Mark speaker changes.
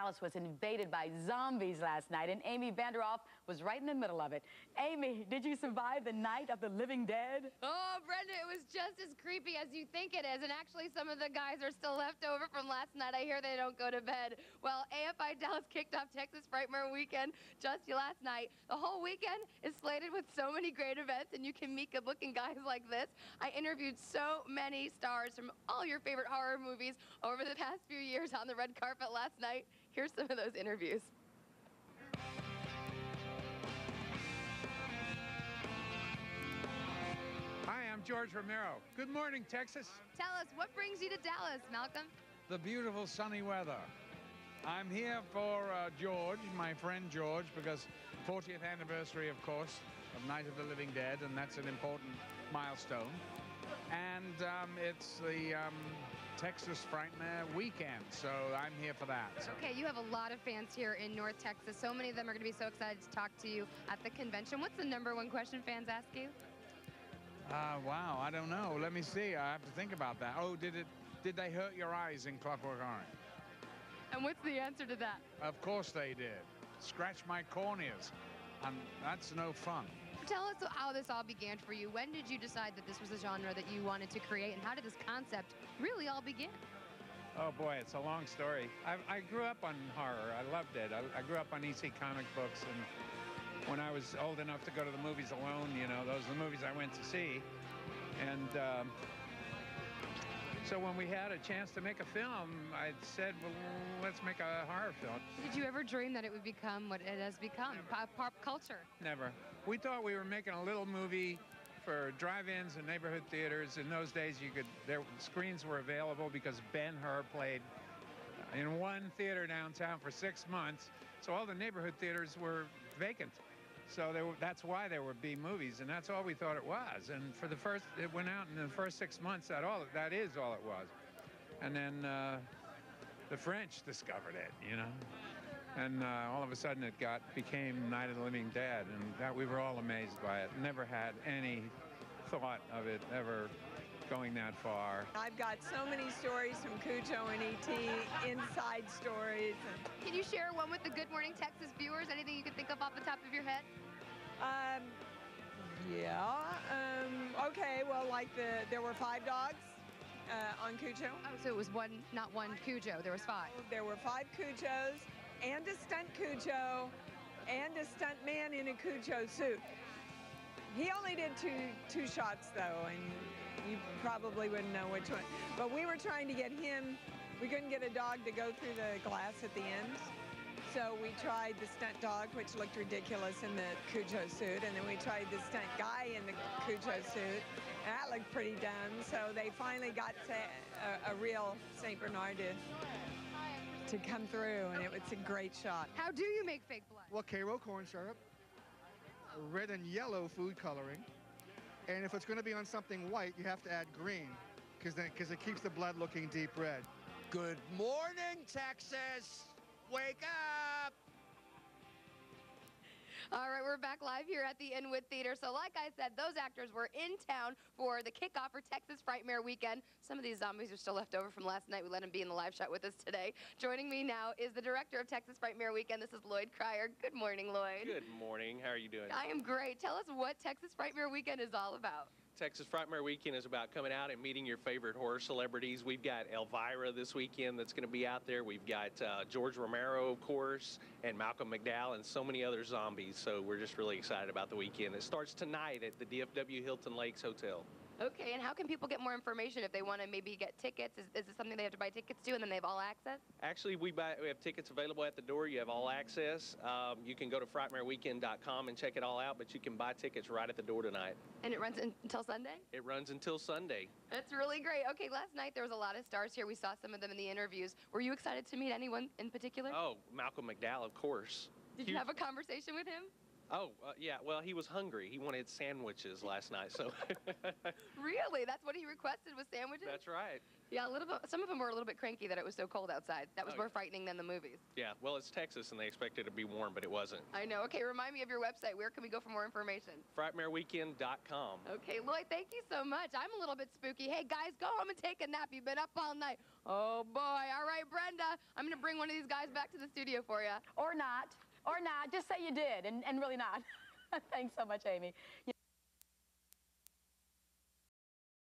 Speaker 1: Dallas was invaded by zombies last night, and Amy Vanderoff was right in the middle of it. Amy, did you survive the night of the living dead?
Speaker 2: Oh, Brenda, it was just as creepy as you think it is. And actually, some of the guys are still left over from last night. I hear they don't go to bed. Well, AFI Dallas kicked off Texas Frightmare Weekend just last night. The whole weekend is slated with so many great events, and you can meet good-looking guys like this. I interviewed so many stars from all your favorite horror movies over the past few years on the red carpet last night. Here's some of those interviews.
Speaker 3: Hi, I'm George Romero. Good morning, Texas.
Speaker 2: Tell us, what brings you to Dallas, Malcolm?
Speaker 3: The beautiful sunny weather. I'm here for George, my friend George, because 40th anniversary, of course, of Night of the Living Dead, and that's an important milestone. And it's the Texas Frightmare Weekend, so I'm here for that. So.
Speaker 2: Okay, you have a lot of fans here in North Texas. So many of them are going to be so excited to talk to you at the convention. What's the #1 question fans ask you?
Speaker 3: Wow, I don't know. Let me see. I have to think about that. Oh, did they hurt your eyes in Clockwork Orange?
Speaker 2: And what's the answer to that?
Speaker 3: Of course they did. Scratch my corneas. And that's no fun.
Speaker 2: Tell us how this all began for you. When did you decide that this was a genre that you wanted to create, and how did this concept really all begin?
Speaker 4: Oh boy, it's a long story. I grew up on horror. I loved it. I grew up on EC comic books, and when I was old enough to go to the movies alone, you know, those are the movies I went to see. And so when we had a chance to make a film, I said, well, let's make a horror film.
Speaker 2: Did you ever dream that it would become what it has become, pop culture?
Speaker 4: Never. We thought we were making a little movie for drive-ins and neighborhood theaters. In those days, screens were available because Ben-Hur played in one theater downtown for 6 months. So all the neighborhood theaters were vacant. So that's why there were B movies, and that's all we thought it was. And for it went out in the first 6 months. That is all it was. And then the French discovered it, you know. And all of a sudden it became Night of the Living Dead, and we were all amazed by it. Never had any thought of it ever going that far.
Speaker 5: I've got so many stories from Cujo and E.T., inside stories.
Speaker 2: Can you share one with the Good Morning Texas viewers? Anything you can think of off the top of your head?
Speaker 5: Okay, well, like there were 5 dogs on Cujo.
Speaker 2: Oh, so it was not one Cujo, there was 5.
Speaker 5: There were 5 Cujos, and a stunt Cujo, and a stunt man in a Cujo suit. He only did two shots, though, and you probably wouldn't know which one. But we were trying to get him. We couldn't get a dog to go through the glass at the end. So we tried the stunt dog, which looked ridiculous in the Cujo suit. And then we tried the stunt guy in the Cujo suit. And that looked pretty dumb. So they finally got a real St. Bernard to come through. And it was a great shot.
Speaker 2: How do you make fake blood?
Speaker 6: Well, Cairo corn syrup, red and yellow food coloring. And if it's going to be on something white, you have to add green, because it keeps the blood looking deep red.
Speaker 7: Good morning, Texas. Wake up.
Speaker 2: All right, we're back live here at the Inwood Theater. So like I said, those actors were in town for the kickoff for Texas Frightmare Weekend. Some of these zombies are still left over from last night. We let them be in the live shot with us today. Joining me now is the director of Texas Frightmare Weekend. This is Lloyd Cryer. Good morning, Lloyd.
Speaker 8: Good morning. How are you doing?
Speaker 2: I am great. Tell us what Texas Frightmare Weekend is all about.
Speaker 8: Texas Frightmare Weekend is about coming out and meeting your favorite horror celebrities. We've got Elvira this weekend that's going to be out there. We've got George Romero, of course, and Malcolm McDowell, and so many other zombies. So we're just really excited about the weekend. It starts tonight at the DFW Hilton Lakes Hotel.
Speaker 2: Okay, and how can people get more information if they want to maybe get tickets? Is this something they have to buy tickets to, and then they have all access?
Speaker 8: Actually, we have tickets available at the door. You have all access. You can go to frightmareweekend.com and check it all out, but you can buy tickets right at the door tonight.
Speaker 2: And it runs until Sunday?
Speaker 8: It runs until Sunday.
Speaker 2: That's really great. Okay, last night there was a lot of stars here. We saw some of them in the interviews. Were you excited to meet anyone in particular?
Speaker 8: Oh, Malcolm McDowell, of course.
Speaker 2: Did you have a conversation with him?
Speaker 8: Oh, yeah, well, he was hungry. He wanted sandwiches last night, so.
Speaker 2: Really? That's what he requested, was sandwiches?
Speaker 8: That's right.
Speaker 2: Yeah, a little bit, some of them were a little bit cranky that it was so cold outside. That was
Speaker 8: Oh,
Speaker 2: more
Speaker 8: yeah.
Speaker 2: frightening than the movies.
Speaker 8: Yeah, well, it's Texas, and they expect it to be warm, but it wasn't.
Speaker 2: I know. Okay, remind me of your website. Where can we go for more information?
Speaker 8: FrightmareWeekend.com.
Speaker 2: Okay, Lloyd, thank you so much. I'm a little bit spooky. Hey, guys, go home and take a nap. You've been up all night. Oh, boy. All right, Brenda, I'm going to bring one of these guys back to the studio for you.
Speaker 1: Or not. Or not. Just say you did and really not. Thanks so much, Amy.